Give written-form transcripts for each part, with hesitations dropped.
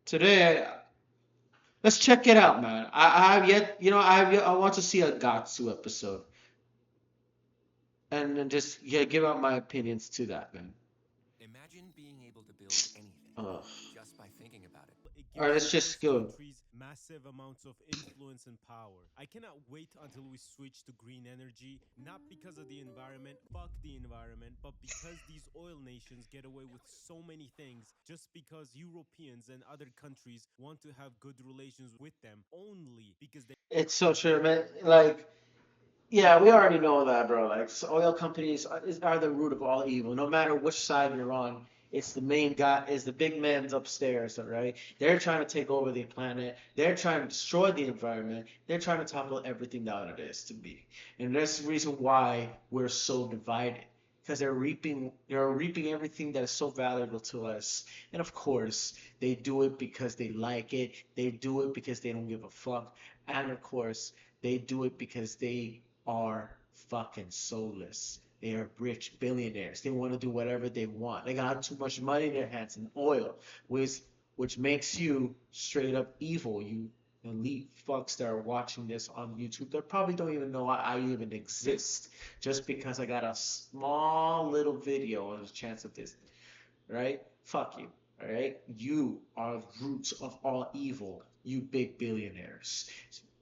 Today, let's check it out, man. I have yet, I want to see a Gatsu episode, and then just yeah, give out my opinions to that, man. Imagine being able to build anything Ugh. just by thinking about it. It All right, gives let's those just go. countries massive amounts of influence and power. I cannot wait until we switch to green energy, not because of the environment, fuck the environment, but because these oil nations get away with so many things just because Europeans and other countries want to have good relations with them only because they It's so true, man. Like, yeah, we already know that, bro. Like, oil companies are the root of all evil. No matter which side you're on, it's the main guy, it's the big man's upstairs, all right? They're trying to take over the planet. They're trying to destroy the environment. They're trying to topple everything down it is to be. And that's the reason why we're so divided. Because they're reaping everything that is so valuable to us. And of course, they do it because they like it. They do it because they don't give a fuck. And of course, they do it because they are fucking soulless. They are rich billionaires. They want to do whatever they want. They got too much money in their hands and oil, which makes you straight up evil. You elite fucks that are watching this on YouTube that probably don't even know I even exist just because I got a small little video on the chance of this, right? Fuck you. All right, you are the roots of all evil. You big billionaires.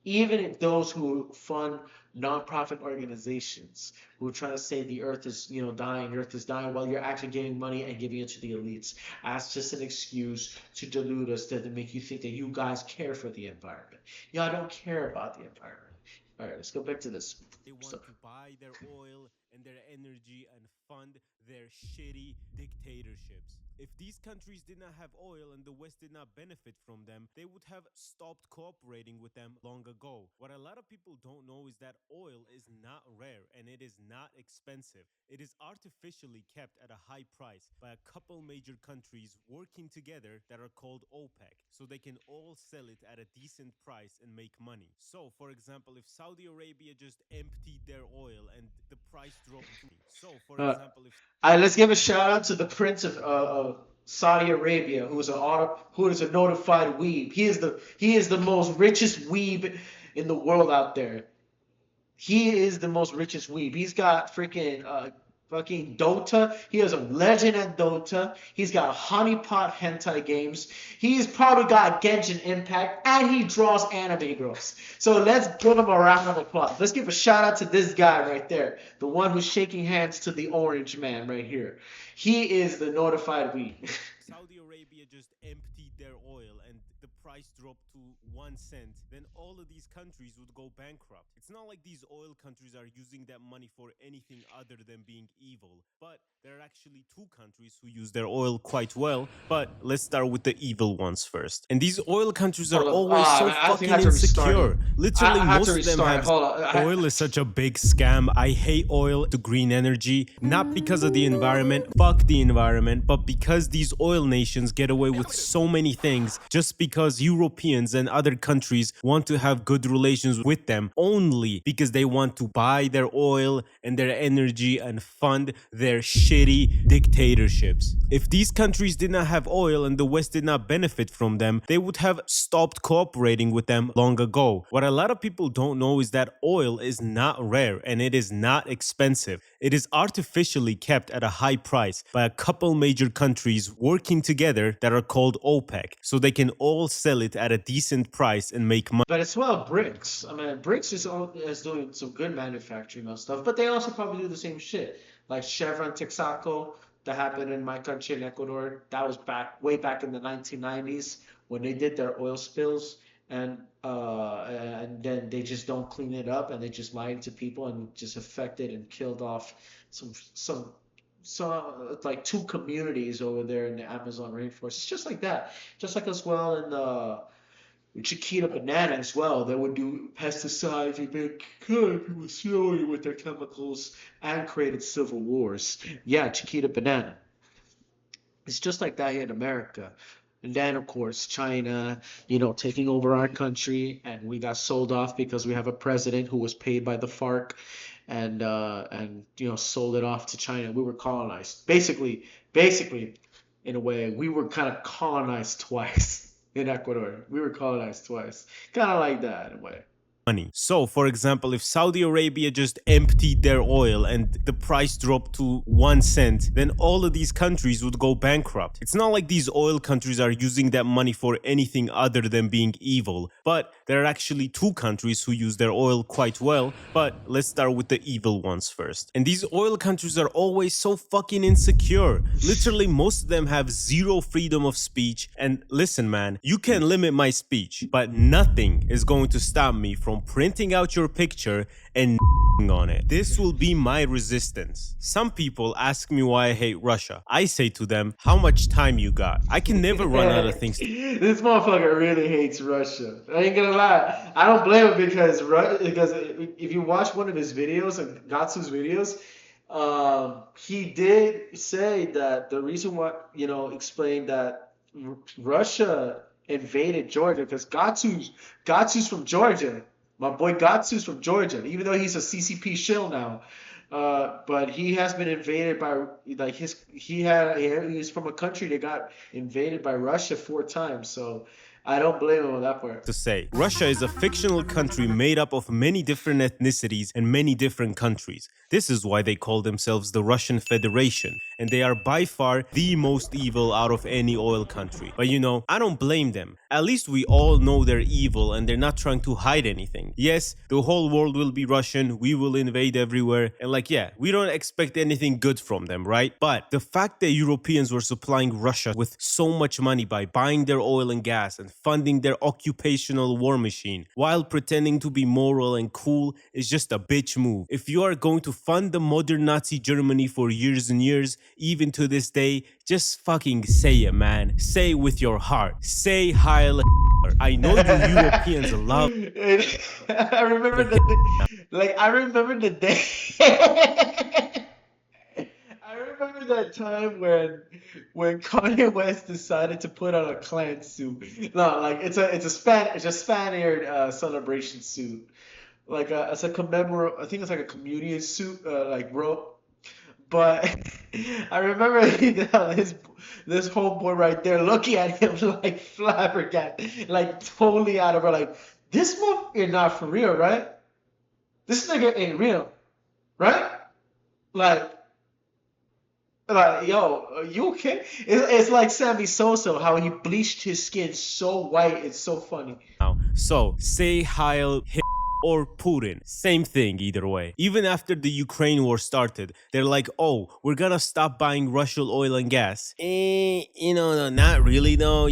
Even if those who fund nonprofit organizations who are trying to say the earth is, dying, the earth is dying, while you're actually giving money and giving it to the elites. That's just an excuse to delude us, to make you think that you guys care for the environment. Y'all don't care about the environment. All right, let's go back to this want stuff. to buy their oil and their energy and fund their shitty dictatorships. If these countries did not have oil and the West did not benefit from them, they would have stopped cooperating with them long ago. What a lot of people don't know is that oil is not rare and it is not expensive. It is artificially kept at a high price by a couple major countries working together that are called OPEC, so they can all sell it at a decent price and make money. So, for example, if Saudi Arabia just emptied their oil and the price dropped to so for Uh, example if let's give a shout out to the Prince of Saudi Arabia, who is a notified weeb. He is the most richest weeb in the world out there. He is the most richest weeb. He's got freaking fucking Dota. He is a legend at Dota. He's got honeypot hentai games. He's probably got Genshin Impact, and he draws anime girls. So let's give him a round of applause. Let's give a shout out to this guy right there, the one who's shaking hands to the orange man right here. He is the notified weeb. Saudi Arabia just emptied their oil and the price dropped to 1 cent, then all of these countries would go bankrupt. It's not like these oil countries are using that money for anything other than being evil, but there are actually two countries who use their oil quite well. But let's start with the evil ones first. And these oil countries are Hold on. always so Man, I think I fucking had to restart it. insecure. Literally, I had to most of them restart it. have Hold on. oil is such a big scam. I hate oil to green energy, not because of the environment, fuck the environment, but because these oil nations get away with so many things just because Europeans and other countries want to have good relations with them only because they want to buy their oil and their energy and fund their shitty dictatorships. If these countries did not have oil and the West did not benefit from them, they would have stopped cooperating with them long ago. What a lot of people don't know is that oil is not rare and it is not expensive. It is artificially kept at a high price by a couple major countries working together that are called OPEC, so they can all sell it at a decent price and make money. But as well, Bricks. I mean, Bricks is doing some good manufacturing of stuff, but they also probably do the same shit. Like Chevron Texaco, that happened in my country in Ecuador. That was way back in the 1990s when they did their oil spills, and then they just don't clean it up, and they just lied to people and just affected and killed off some like two communities over there in the Amazon rainforest. It's just like that. Just like as well in the Chiquita banana as well. They would do pesticides and make people slowly with their chemicals and created civil wars. Yeah, Chiquita banana. It's just like that here in America. And then, of course, China, taking over our country, and we got sold off because we have a president who was paid by the FARC, and sold it off to China. We were colonized. Basically, in a way, we were kind of colonized twice. in Ecuador. We were colonized twice. Kind of like that in a way. money. So, for example, if Saudi Arabia just emptied their oil and the price dropped to 1 cent, then all of these countries would go bankrupt. It's not like these oil countries are using that money for anything other than being evil, but there are actually two countries who use their oil quite well. But let's start with the evil ones first. And these oil countries are always so fucking insecure. Literally, most of them have zero freedom of speech. And listen, man, you can limit my speech, but nothing is going to stop me from printing out your picture and on it. This will be my resistance. Some people ask me why I hate Russia. I say to them, how much time you got? I can never run out of things. This motherfucker really hates Russia. I ain't gonna lie. I don't blame him because if you watch one of his videos, like Gatsu's videos, he did say that the reason why, explained that Russia invaded Georgia because Gatsu's from Georgia. My boy Gatsu's from Georgia, even though he's a CCP shill now. But he has been invaded by like he's from a country that got invaded by Russia 4 times. So I don't blame him on that part. To say. Russia is a fictional country made up of many different ethnicities and many different countries. This is why they call themselves the Russian Federation, and they are by far the most evil out of any oil country. But I don't blame them. At least we all know they're evil and they're not trying to hide anything. Yes, the whole world will be Russian, we will invade everywhere, and we don't expect anything good from them, right? But the fact that Europeans were supplying Russia with so much money by buying their oil and gas and funding their occupational war machine while pretending to be moral and cool is just a bitch move. If you are going to fund the modern Nazi Germany for years and years, even to this day, just fucking say it, man. Say it with your heart. Say Heil Hitler. I know you Europeans love. I remember I remember the day. I remember that time when Kanye West decided to put on a Klan suit. No, it's a Spaniard celebration suit. It's a I think it's like a communion suit, robe. But I remember this homeboy right there looking at him like flabbergasted, like totally out of her, like this motherfucker not for real, right? This nigga ain't real, right? Like. Yo, are you okay? It's like Sammy Sosa, how he bleached his skin so white. It's so funny. So, say Heil Hitler or Putin. Same thing either way. Even after the Ukraine war started, they're like, oh, we're gonna stop buying Russian oil and gas. No, not really though,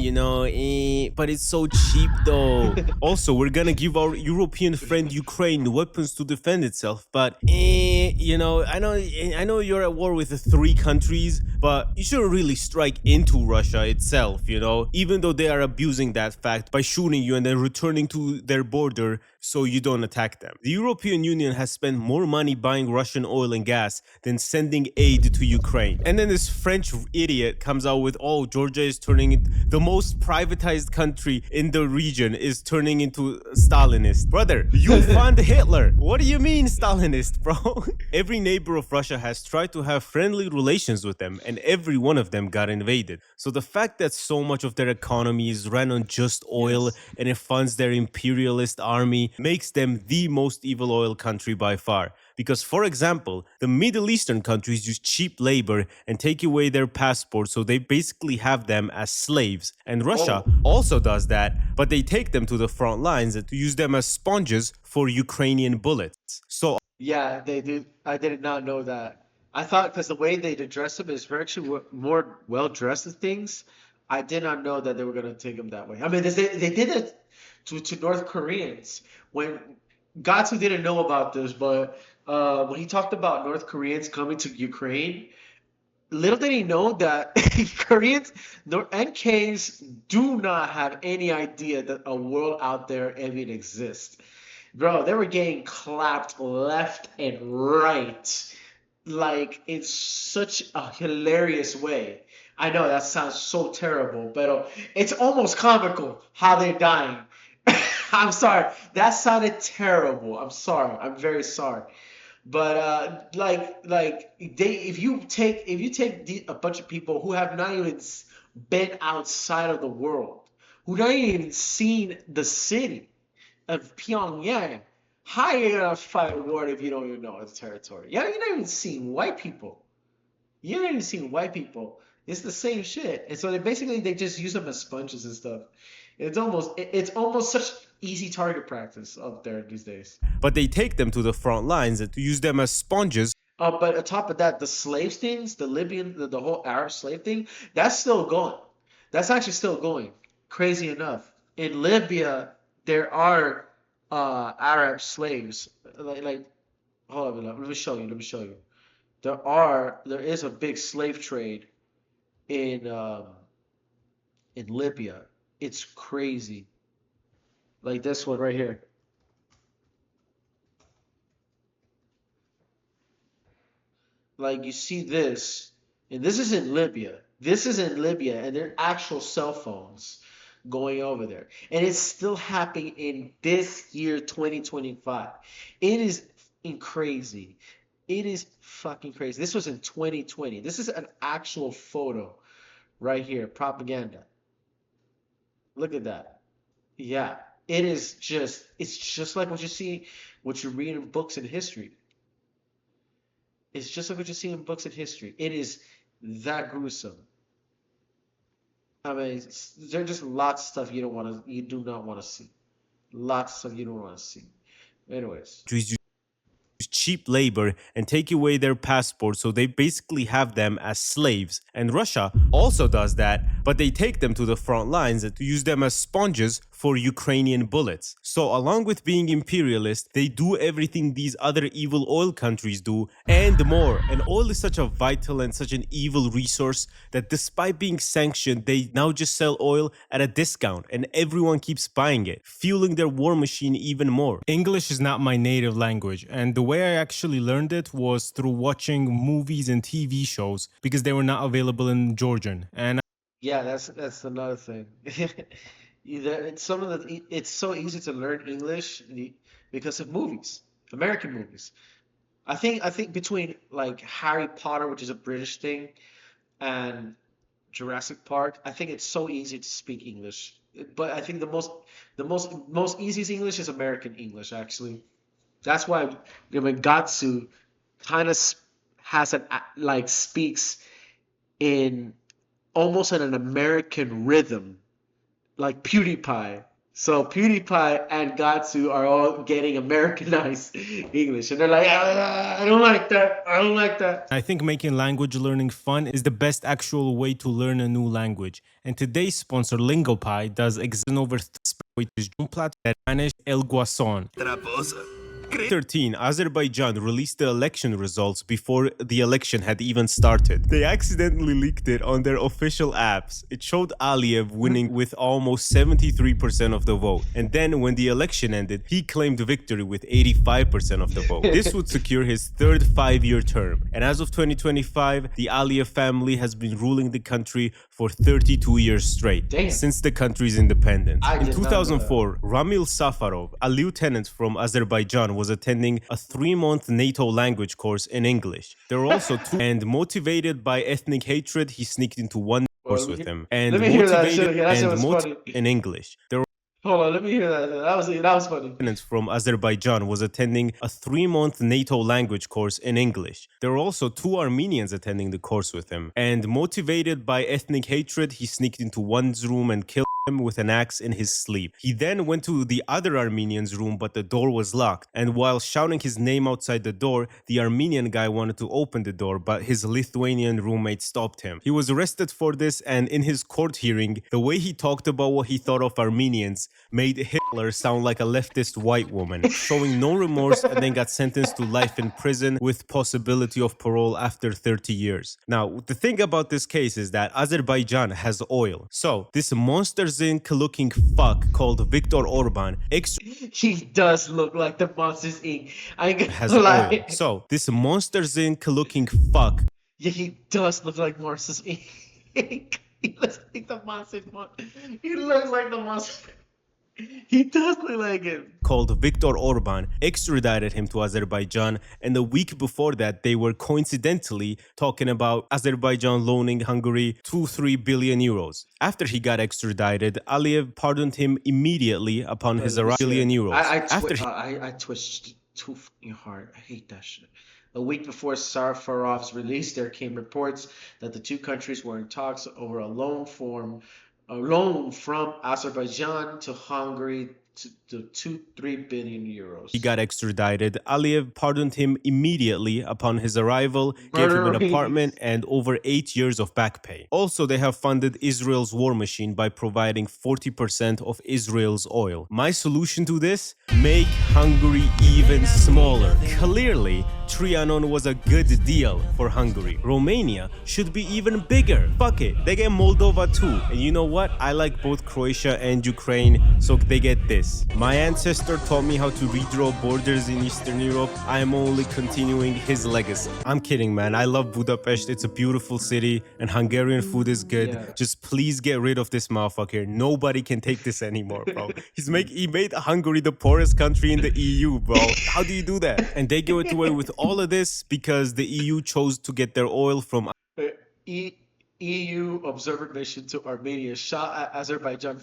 but it's so cheap though. Also, we're gonna give our European friend Ukraine weapons to defend itself, but I know you're at war with the 3 countries, but you shouldn't really strike into Russia itself, even though they are abusing that fact by shooting you and then returning to their border so you don't attack them. The European Union has spent more money buying Russian oil and gas than sending aid to Ukraine. And then this French idiot comes out with, oh, Georgia is turning into the most privatized country in the region is turning into Stalinist. Brother, you fund Hitler. What do you mean Stalinist, bro? Every neighbor of Russia has tried to have friendly relations with them, and every one of them got invaded. So the fact that so much of their economy is run on just oil and it funds their imperialist army makes them the most evil oil country by far. Because, for example, the Middle Eastern countries use cheap labor and take away their passports, so they basically have them as slaves. And Russia also does that, but they take them to the front lines to use them as sponges for Ukrainian bullets. So Yeah, they do. I did not know that. I thought because the way they dress them is actually more well dressed and things. I did not know that they were gonna take them that way. I mean, they did it to North Koreans when Gatsu didn't know about this, but when he talked about North Koreans coming to Ukraine, little did he know that Koreans NKs do not have any idea that a world out there even exists. Bro, they were getting clapped left and right, like in such a hilarious way. I know that sounds so terrible, but it's almost comical how they're dying. I'm sorry, that sounded terrible. I'm sorry. I'm very sorry. But if you take a bunch of people who have not even been outside of the world, who don't even seen the city of Pyongyang. How are you gonna fight a war if you don't even know its territory? Yeah, you're not even seeing white people. You're not even seeing white people. It's the same shit. And so they just use them as sponges and stuff. It's almost such easy target practice up there these days. But they take them to the front lines and use them as sponges. But on top of that, the slave things, the Libyan, the whole Arab slave thing, that's still going. That's actually still going. Crazy enough, in Libya there are Arab slaves. Like, hold on, let me show you. Let me show you. There is a big slave trade in Libya. It's crazy. Like this one right here. Like you see this, and this is in Libya. This is in Libya, and they're actual cell phones going over there. And it's still happening in this year, 2025. It is crazy. It is fucking crazy. This was in 2020. This is an actual photo right here, propaganda. Look at that. Yeah. It's just like what you see, what you read in books in history. It's just like what you see in books in history. It is that gruesome. I mean, there's just lots of stuff you do not want to see. Lots of stuff you don't want to see. Anyways, Cheap labor and take away their passports, so they basically have them as slaves. And Russia also does that, but they take them to the front lines to use them as sponges for Ukrainian bullets. So along with being imperialist, they do everything these other evil oil countries do and more. And oil is such a vital and such an evil resource that despite being sanctioned, they now just sell oil at a discount and everyone keeps buying it, fueling their war machine even more. English is not my native language, and the way I actually learned it was through watching movies and TV shows because they were not available in Georgian. And yeah, that's another thing. It's so easy to learn English because of movies, American movies. I think between like Harry Potter, which is a British thing, and Jurassic Park, I think it's so easy to speak English. But I think the most easiest English is American English, actually. That's why Gatsu kind of has like speaks in almost in an American rhythm, like PewDiePie. So PewDiePie and Gatsu are all getting Americanized English, and they're like, I don't like that. I don't like that. I think making language learning fun is the best actual way to learn a new language. And today's sponsor, LingoPie, does exist in over 3 Spanish El Guasón. 2013, Azerbaijan released the election results before the election had even started. They accidentally leaked it on their official apps. It showed Aliyev winning with almost 73% of the vote. And then when the election ended, he claimed victory with 85% of the vote. This would secure his third 5-year term. And as of 2025, the Aliyev family has been ruling the country for 32 years straight, Damn. since the country's independence. I In did not know that. 2004, Ramil Safarov, a lieutenant from Azerbaijan, was attending a 3-month NATO language course in English. There were also two, and motivated by ethnic hatred, he sneaked into one course with him. And let me hear that shit motivated again. That shit and was funny. in English. There were Hold on, let me hear that. That was funny. lieutenants from Azerbaijan was attending a 3-month NATO language course in English. There were also 2 Armenians attending the course with him. And motivated by ethnic hatred, he sneaked into one's room and killed him with an axe in his sleep. He then went to the other Armenian's room, but the door was locked. And while shouting his name outside the door, the Armenian guy wanted to open the door, but his Lithuanian roommate stopped him. He was arrested for this, and in his court hearing, the way he talked about what he thought of Armenians made Hitler sound like a leftist white woman, showing no remorse, and then got sentenced to life in prison with possibility of parole after 30 years. Now, the thing about this case is that Azerbaijan has oil. So, this Monster Zinc looking fuck called Viktor Orban He does look like the Monsters Inc. I ain't has gonna oil. lie. So, this Monster Zinc looking fuck Yeah, he does look like Monsters Inc. He looks like the Monsters. He looks like the Monsters. He does look like him. called Viktor Orban extradited him to Azerbaijan, and the week before that they were coincidentally talking about Azerbaijan loaning Hungary 2-3 billion euros. After he got extradited, Aliyev pardoned him immediately upon his arrival. Billion euros. I twitched too fucking hard. I hate that shit. A week before Safarov's release, there came reports that the two countries were in talks over a loan from Azerbaijan to Hungary to 2-3 billion euros. He got extradited. Aliyev pardoned him immediately upon his arrival, gave him an apartment and over 8 years of back pay. Also, they have funded Israel's war machine by providing 40% of Israel's oil. My solution to this? Make Hungary even smaller. Clearly, Trianon was a good deal for Hungary. Romania should be even bigger. Fuck it, they get Moldova too. And you know what? I like both Croatia and Ukraine, so they get this. My ancestor taught me how to redraw borders in Eastern Europe. I am only continuing his legacy. I'm kidding, man. I love Budapest. It's a beautiful city and Hungarian food is good. Yeah. Just please get rid of this motherfucker. Nobody can take this anymore, bro. He made Hungary the poorest country in the EU, bro. How do you do that? And they get away with all of this because the EU chose to get their oil from EU observer mission to Armenia shot at Azerbaijan.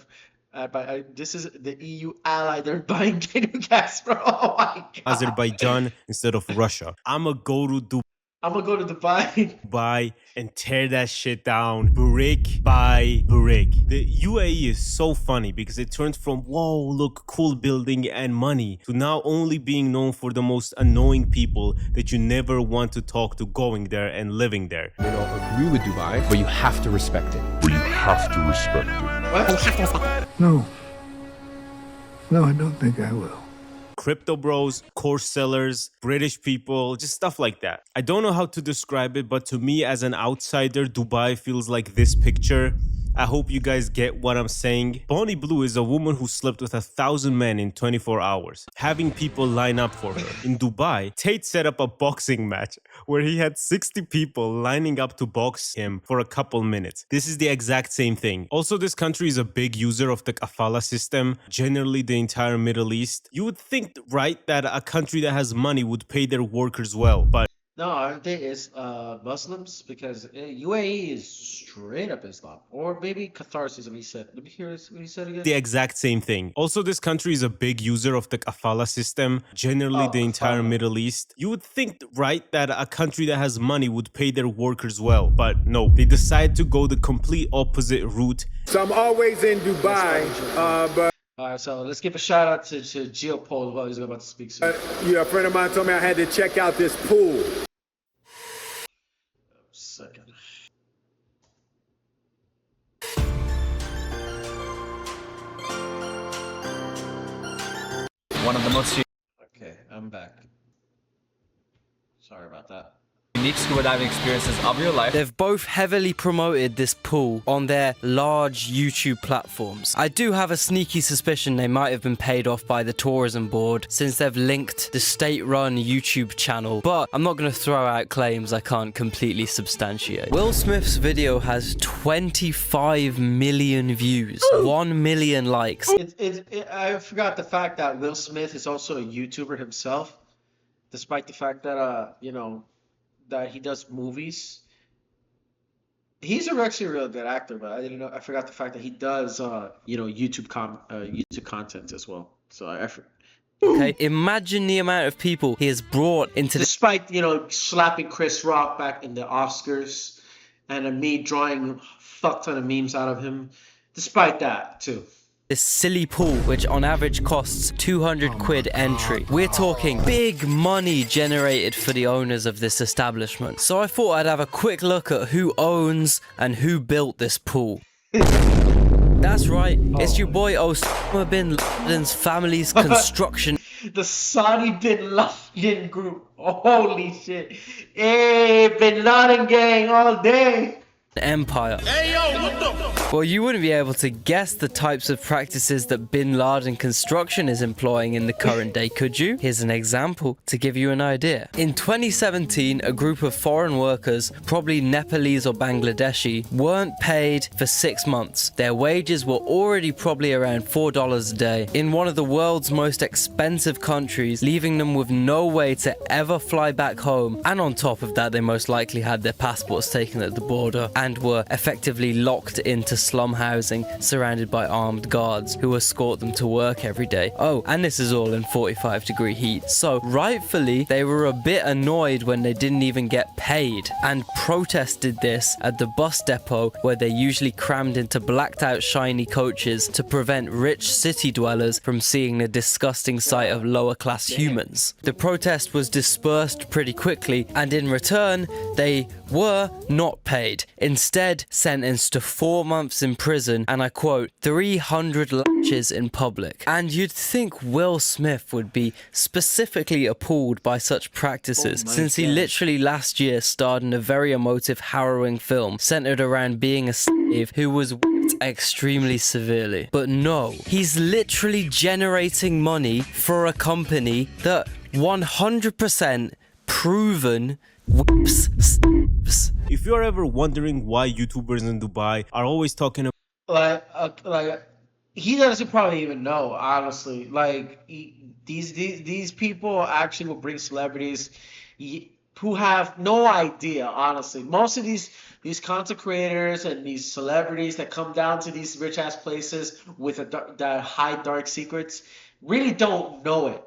This is the EU ally. They're buying gas, bro. Oh my God. Azerbaijan instead of Russia. I'ma go to Dubai and tear that shit down brick by brick. The UAE is so funny because it turned from whoa, look, cool building and money to now only being known for the most annoying people that you never want to talk to going there and living there. They don't agree with Dubai, but you have to respect it. No. No, I don't think I will. Crypto bros, course sellers, British people, just stuff like that. I don't know how to describe it, but to me as an outsider, Dubai feels like this picture. I hope you guys get what I'm saying. Bonnie Blue is a woman who slept with 1,000 men in 24 hours, having people line up for her. In Dubai, Tate set up a boxing match where he had 60 people lining up to box him for a couple minutes. This is the exact same thing. Also, this country is a big user of the kafala system, generally the entire Middle East. You would think, right, that a country that has money would pay their workers well, but No, aren't they Muslims? Because UAE is straight up Islam. Or maybe Catharsis, he said. Let me hear what he said again. The exact same thing. Also, this country is a big user of the kafala system, generally the entire Middle East. You would think, right, that a country that has money would pay their workers well, but no. They decide to go the complete opposite route. So I'm always in Dubai, but Alright, so let's give a shout out to Geopol while he's about to speak soon. yeah, a friend of mine told me I had to check out this pool. Second. One of the most Okay, I'm back. Sorry about that. unique scuba diving experiences of your life. They've both heavily promoted this pool on their large YouTube platforms. I do have a sneaky suspicion they might have been paid off by the tourism board since they've linked the state-run YouTube channel, but I'm not going to throw out claims I can't completely substantiate. Will Smith's video has 25 million views, 1 million likes. I forgot the fact that Will Smith is also a YouTuber himself, despite the fact that that he does movies. He's actually a real good actor, but I didn't know. I forgot the fact that he does YouTube content as well. So Okay, imagine the amount of people he has brought into this. Despite slapping Chris Rock back in the Oscars, and me drawing a fuck ton of memes out of him. Despite that too. This silly pool, which on average costs 200 quid entry. We're talking big money generated for the owners of this establishment. So I thought I'd have a quick look at who owns and who built this pool. That's right, it's your boy Osama bin Laden's family's construction. The Saudi bin Laden group. Holy shit. Hey, bin Laden gang all day. empire. Well, you wouldn't be able to guess the types of practices that Bin Laden construction is employing in the current day, could you? Here's an example to give you an idea. In 2017, a group of foreign workers, probably Nepalese or Bangladeshi, weren't paid for 6 months. Their wages were already probably around $4 a day in one of the world's most expensive countries, leaving them with no way to ever fly back home. And on top of that, they most likely had their passports taken at the border and were effectively locked into slum housing surrounded by armed guards who escort them to work every day. Oh, and this is all in 45-degree heat. So rightfully, they were a bit annoyed when they didn't even get paid and protested this at the bus depot where they usually crammed into blacked out shiny coaches to prevent rich city dwellers from seeing the disgusting sight of lower class humans. The protest was dispersed pretty quickly, and in return, they were not paid. Instead, sentenced to 4 months in prison and, I quote, 300 lashes in public. And you'd think Will Smith would be specifically appalled by such practices, since he literally last year starred in a very emotive, harrowing film centered around being a slave who was whipped extremely severely. But no, he's literally generating money for a company that 100% proven whips slaves. If you're ever wondering why YouTubers in Dubai are always talking Like he doesn't probably even know, honestly. Like these people actually will bring celebrities who have no idea, honestly. Most of these content creators and these celebrities that come down to these rich ass places with that hide dark secrets really don't know it.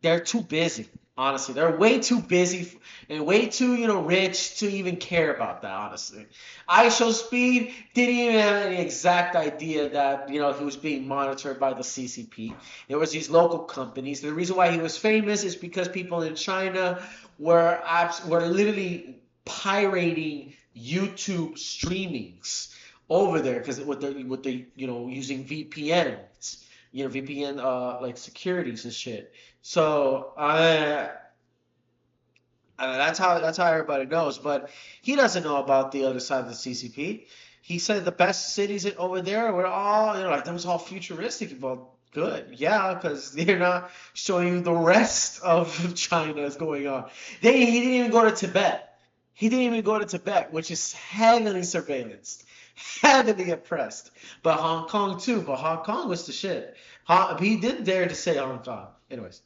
They're too busy. Honestly, they're way too busy and way too, rich to even care about that, honestly. ISO Speed didn't even have any exact idea that, he was being monitored by the CCP. It was these local companies. The reason why he was famous is because people in China were literally pirating YouTube streamings over there because with the using VPNs, VPN like securities and shit. So that's how everybody knows. But he doesn't know about the other side of the CCP. He said the best cities over there were all like that was all futuristic. Well, good, yeah, because they're not showing you the rest of China is going on. He didn't even go to Tibet. He didn't even go to Tibet, which is heavily surveillanced, heavily oppressed. But Hong Kong too. But Hong Kong was the shit. He didn't dare to say Hong Kong. Anyways.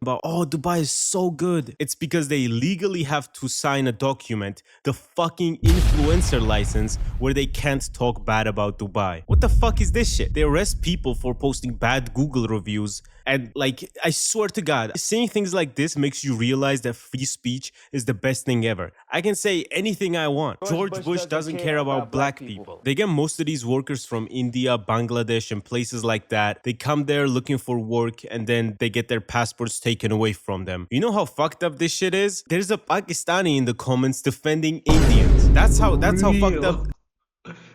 about, oh, Dubai is so good. It's because they legally have to sign a document, the fucking influencer license, where they can't talk bad about Dubai. What the fuck is this shit? They arrest people for posting bad Google reviews. And like, I swear to God, saying things like this makes you realize that free speech is the best thing ever. I can say anything I want. George Bush doesn't care about black people. They get most of these workers from India, Bangladesh, and places like that. They come there looking for work and then they get their passports taken away from them. You know how fucked up this shit is? There's a Pakistani in the comments defending Indians. That's how fucked up.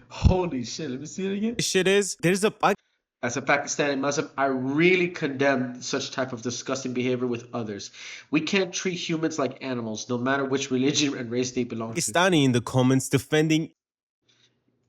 Holy shit, let me see it again. This shit is. As a Pakistani Muslim, I really condemn such type of disgusting behavior with others. We can't treat humans like animals, no matter which religion and race they belong to. Pakistani in the comments defending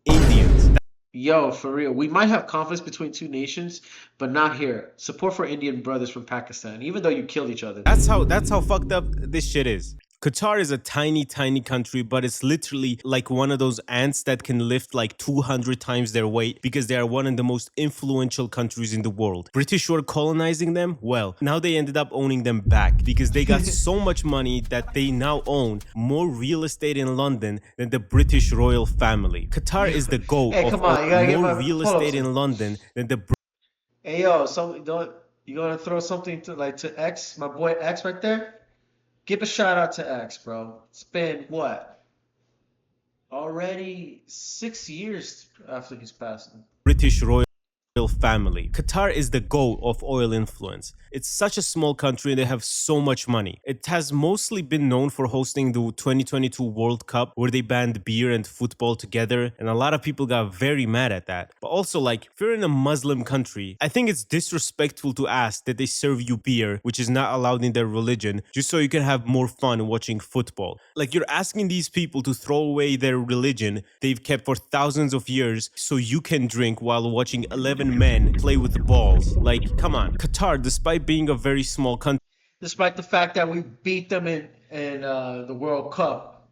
Indians. Yo, for real, we might have conflicts between two nations, but not here. Support for Indian brothers from Pakistan, even though you killed each other. That's how fucked up this shit is. Qatar is a tiny country, but it's literally like one of those ants that can lift like 200 times their weight because they are one of the most influential countries in the world. British were colonizing them. Well, now they ended up owning them back because they got so much money that they now own more real estate in London than the British royal family. Qatar is the goal of more real estate in London than the. Hey yo, so you gonna throw something to X, my boy X right there? Give a shout out to X, bro. It's been what? Already 6 years after he's passing. British royal oil family. Qatar is the GOAT of oil influence. It's such a small country and they have so much money. It has mostly been known for hosting the 2022 World Cup where they banned beer and football together, and a lot of people got very mad at that. But also, like, if you're in a Muslim country, I think it's disrespectful to ask that they serve you beer, which is not allowed in their religion, just so you can have more fun watching football. Like, you're asking these people to throw away their religion they've kept for thousands of years so you can drink while watching 11 men play with the balls. Like, come on. Qatar, despite being a very small country, Despite the fact that we beat them in the World Cup,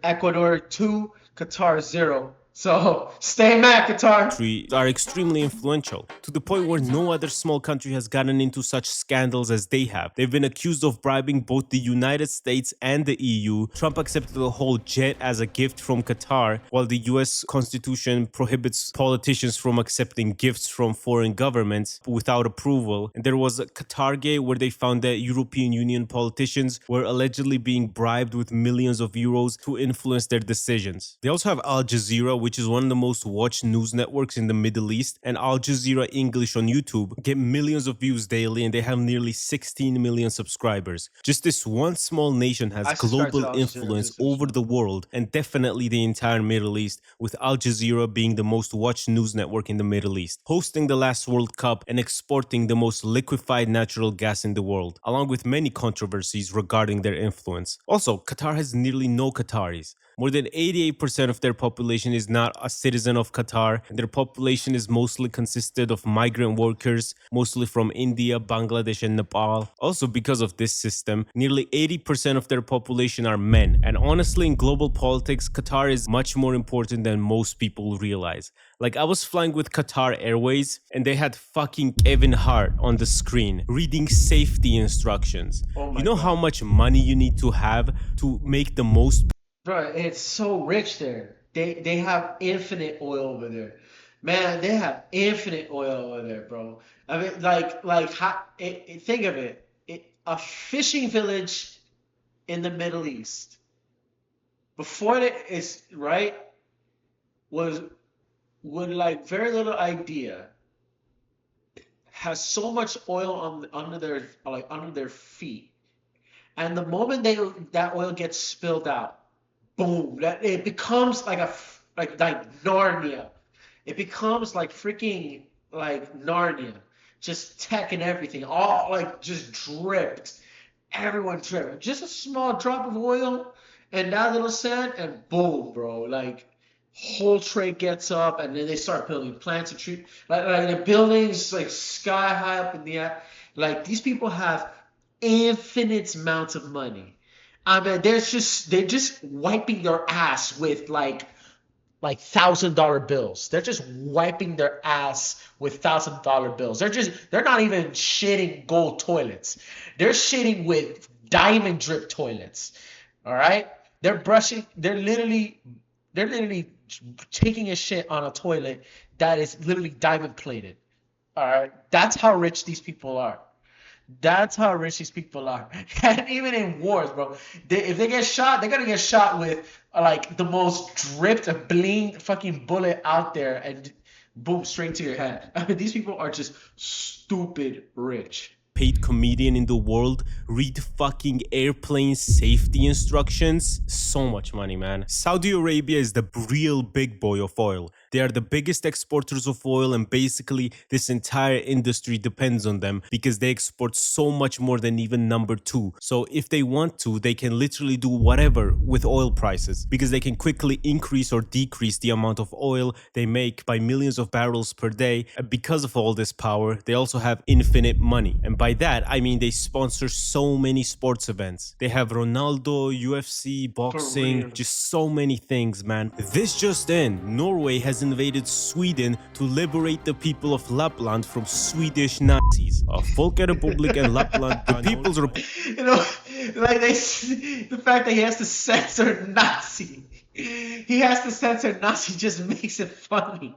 Ecuador 2, Qatar 0. So stay mad, Qatar. are extremely influential, to the point where no other small country has gotten into such scandals as they have. They've been accused of bribing both the United States and the EU. Trump accepted a whole jet as a gift from Qatar, while the US Constitution prohibits politicians from accepting gifts from foreign governments without approval. And there was a Qatargate where they found that European Union politicians were allegedly being bribed with millions of euros to influence their decisions. They also have Al Jazeera, which is one of the most watched news networks in the Middle East, and Al Jazeera English on YouTube get millions of views daily and they have nearly 16 million subscribers. Just this one small nation has global influence over the world and definitely the entire Middle East, with Al Jazeera being the most watched news network in the Middle East, hosting the last World Cup and exporting the most liquefied natural gas in the world, along with many controversies regarding their influence. Also, Qatar has nearly no Qataris. More than 88% of their population is not a citizen of Qatar, and their population is mostly consisted of migrant workers, mostly from India, Bangladesh, and Nepal. Also, because of this system, nearly 80% of their population are men. And honestly, in global politics, Qatar is much more important than most people realize. Like, I was flying with Qatar Airways, and they had fucking Kevin Hart on the screen reading safety instructions. You know how much money you need to have to make the most. Bro, it's so rich there. They have infinite oil over there. Man, they have infinite oil over there, bro. I mean, think of it. A fishing village in the Middle East. Before it is right, was with like very little idea, has so much oil under their feet, and the moment that oil gets spilled out, boom, that it becomes like Narnia. It becomes like freaking like Narnia, just tech and everything, all like just dripped. Everyone dripped. Just a small drop of oil and that little sand, and boom, bro, like whole trade gets up, and then they start building plants and trees. Like the buildings like sky high up in the air. Like these people have infinite amounts of money. I mean, they're just wiping their ass with like $1,000 bills. They're just wiping their ass with $1,000 bills. They're not even shitting gold toilets. They're shitting with diamond drip toilets. All right? They're literally taking a shit on a toilet that is literally diamond plated. All right? That's how rich these people are. That's how rich these people are. And even in wars, bro, if they get shot, they're gonna get shot with like the most dripped, blinged fucking bullet out there, and boom, straight to your head. I mean, these people are just stupid rich. Paid comedian in the world read fucking airplane safety instructions. So much money, man. Saudi Arabia is the real big boy of oil. They are the biggest exporters of oil, and basically this entire industry depends on them because they export so much more than even number 2. So if they want to, they can literally do whatever with oil prices because they can quickly increase or decrease the amount of oil they make by millions of barrels per day. And because of all this power, they also have infinite money. And by that, I mean they sponsor so many sports events. They have Ronaldo, UFC, boxing, just so many things, man. This just in, Norway has invaded Sweden to liberate the people of Lapland from Swedish Nazis. Folkrepubliken Lapland, the People's Republic. You know, like the fact that he has to censor Nazi. He has to censor Nazi just makes it funny.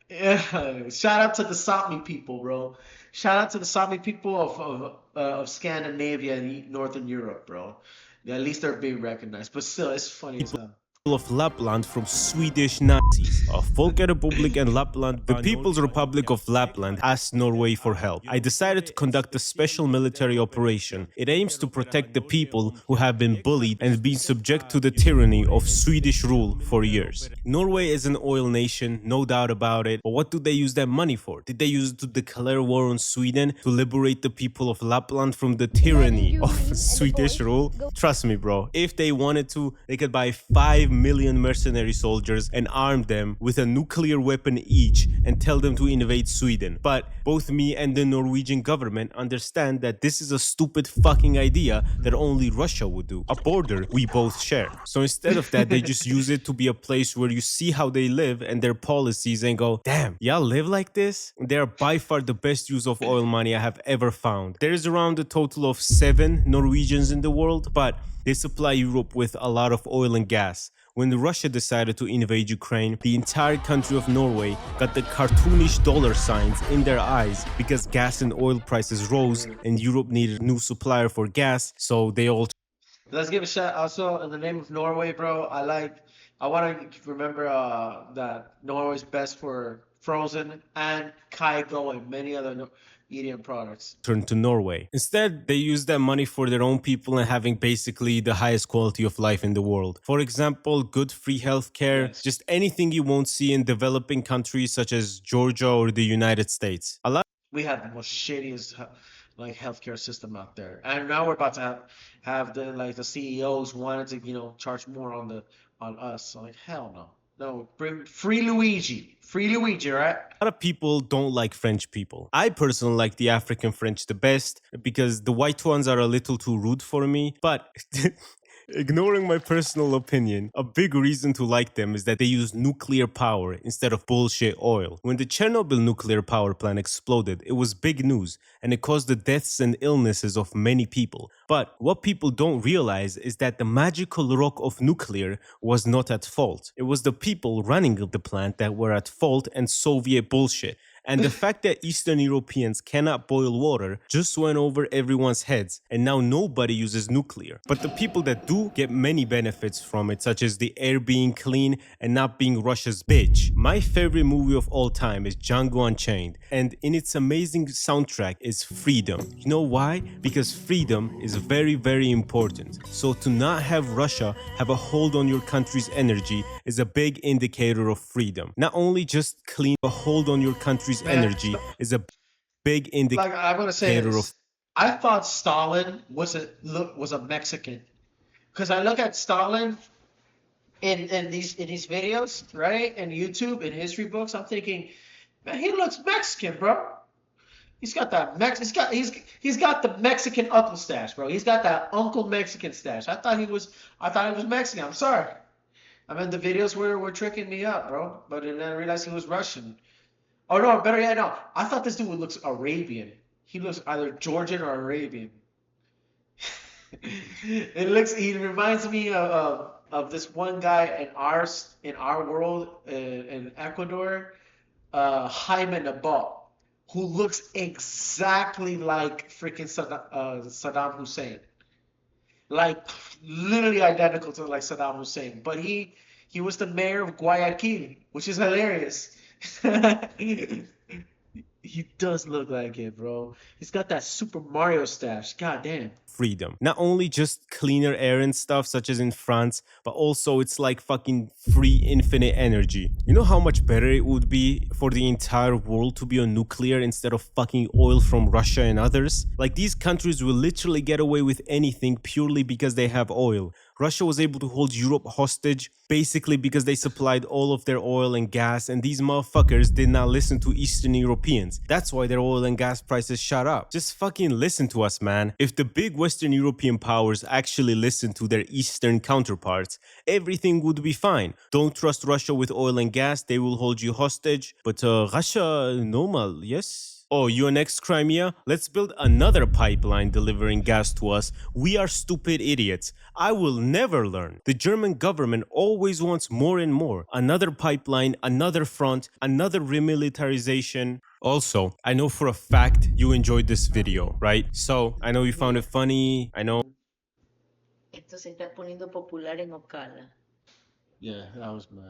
Yeah. Shout out to the Sami people, bro. Shout out to the Sami people of Scandinavia and Northern Europe, bro. Yeah, at least they're being recognized. But still, it's funny as hell. of Lapland from Swedish Nazis. Folkrepublik and Lapland, the People's Republic of Lapland, asked Norway for help. I decided to conduct a special military operation. It aims to protect the people who have been bullied and been subject to the tyranny of Swedish rule for years. Norway is an oil nation, no doubt about it, but what do they use that money for? Did they use it to declare war on Sweden, to liberate the people of Lapland from the tyranny of Swedish rule? Trust me, bro, if they wanted to, they could buy 5 million mercenary soldiers and arm them with a nuclear weapon each and tell them to invade Sweden. But both me and the Norwegian government understand that this is a stupid fucking idea that only Russia would do. A border we both share. So instead of that, they just use it to be a place where you see how they live and their policies and go, damn, y'all live like this? They are by far the best use of oil money I have ever found. There is around a total of 7 Norwegians in the world, but they supply Europe with a lot of oil and gas. When Russia decided to invade Ukraine, the entire country of Norway got the cartoonish dollar signs in their eyes because gas and oil prices rose and Europe needed a new supplier for gas, so they all... Let's give a shout also in the name of Norway, bro. I want to remember that Norway's best for frozen and Kygo and many other Norwegian products. Turn to Norway. Instead, they use that money for their own people and having basically the highest quality of life in the world. For example, good free healthcare, Yes. just anything you won't see in developing countries such as Georgia or the United States. A lot We have the most shittiest like healthcare system out there, and now we're about to have the CEOs wanted to charge more on us. So like hell no, bring free Luigi, right? A lot of people don't like French people. I personally like the African French the best because the white ones are a little too rude for me. But ignoring my personal opinion, a big reason to like them is that they use nuclear power instead of bullshit oil. When the Chernobyl nuclear power plant exploded, it was big news and it caused the deaths and illnesses of many people. But what people don't realize is that the magical rock of nuclear was not at fault. It was the people running the plant that were at fault and Soviet bullshit. And the fact that Eastern Europeans cannot boil water just went over everyone's heads, and now nobody uses nuclear. But the people that do get many benefits from it, such as the air being clean and not being Russia's bitch. My favorite movie of all time is Django Unchained, and in its amazing soundtrack is Freedom. You know why? Because freedom is very, very important. So to not have Russia have a hold on your country's energy is a big indicator of freedom. Not only just clean a hold on your country's energy is a big indicator Like I'm gonna say of this. I thought Stalin was a Mexican, because I look at Stalin in these videos, right, in YouTube, in history books. I'm thinking, man, he looks Mexican, bro. He's got that he's got the Mexican uncle stash, bro. He's got that Uncle Mexican stash. I thought he was Mexican. I'm sorry. I mean, the videos were tricking me up, bro. But then I realized he was Russian. Oh no, better yet, no. I thought this dude looks Arabian. He looks either Georgian or Arabian. He reminds me of this one guy in our world in Ecuador, Jaime Nabal, who looks exactly like freaking Saddam Hussein. Like literally identical to like Saddam Hussein. But he was the mayor of Guayaquil, which is hilarious. He does look like it, bro. He's got that Super Mario stash. God damn. Freedom. Not only just cleaner air and stuff such as in France, but also it's like fucking free infinite energy. You know how much better it would be for the entire world to be on nuclear instead of fucking oil from Russia and others? Like these countries will literally get away with anything purely because they have oil. Russia was able to hold Europe hostage basically because they supplied all of their oil and gas, and these motherfuckers did not listen to Eastern Europeans. That's why their oil and gas prices shot up. Just fucking listen to us, man. If the big Western European powers actually listen to their Eastern counterparts, everything would be fine. Don't trust Russia with oil and gas, they will hold you hostage. But Russia, normal, yes? Oh, you annexed Crimea? Let's build another pipeline delivering gas to us. We are stupid idiots. I will never learn. The German government always wants more and more. Another pipeline, another front, another remilitarization. Also, I know for a fact you enjoyed this video, right? So, I know you found it funny. I know Esto se está poniendo popular en Ocala. Yeah, that was my.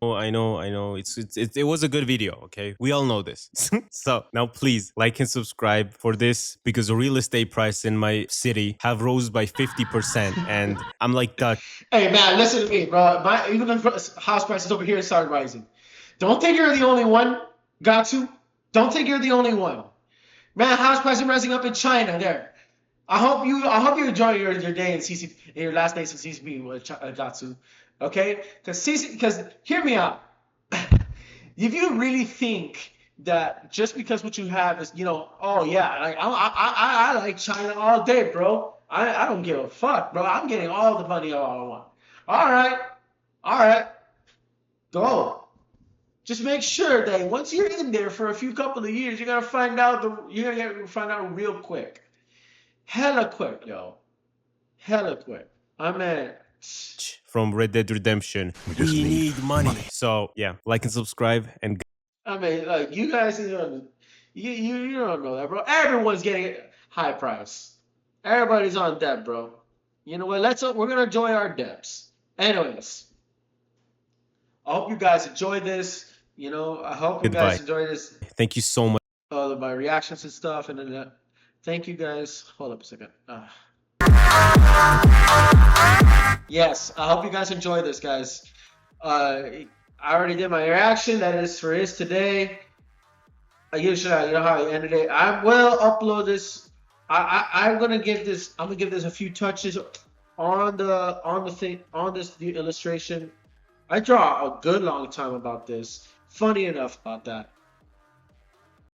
Oh, I know. It was a good video, okay? We all know this. So now please like and subscribe for this because the real estate price in my city have rose by 50%. And I'm like, Dutch. Hey man, listen to me, bro. Even the house prices over here started rising. Don't think you're the only one. Got to. Don't think you're the only one. Man, house prices rising up in China there. I hope you enjoy your day in CC, your last days in CCP with Gatsu, okay? Because hear me out. If you really think that just because what you have is, oh yeah, like I like China all day, bro. I don't give a fuck, bro. I'm getting all the money all I want. All right, go. Just make sure that once you're in there for a few couple of years, you're gonna find out real quick. Hella quick, yo. Hella quick. I mean, From Red Dead Redemption. We need money. So yeah, like and subscribe and like you guys, you don't know that, bro. Everyone's getting high price. Everybody's on debt, bro. You know what? We're gonna enjoy our debts. Anyways, I hope you guys enjoy this. I hope you guys enjoy this. Thank you so much. My reactions and stuff, and then thank you guys. Hold up a second. Yes, I hope you guys enjoy this, guys. I already did my reaction. That is for his today. You know how I ended it. I will upload this. I'm gonna give this a few touches on this illustration. I draw a good long time about this. Funny enough about that.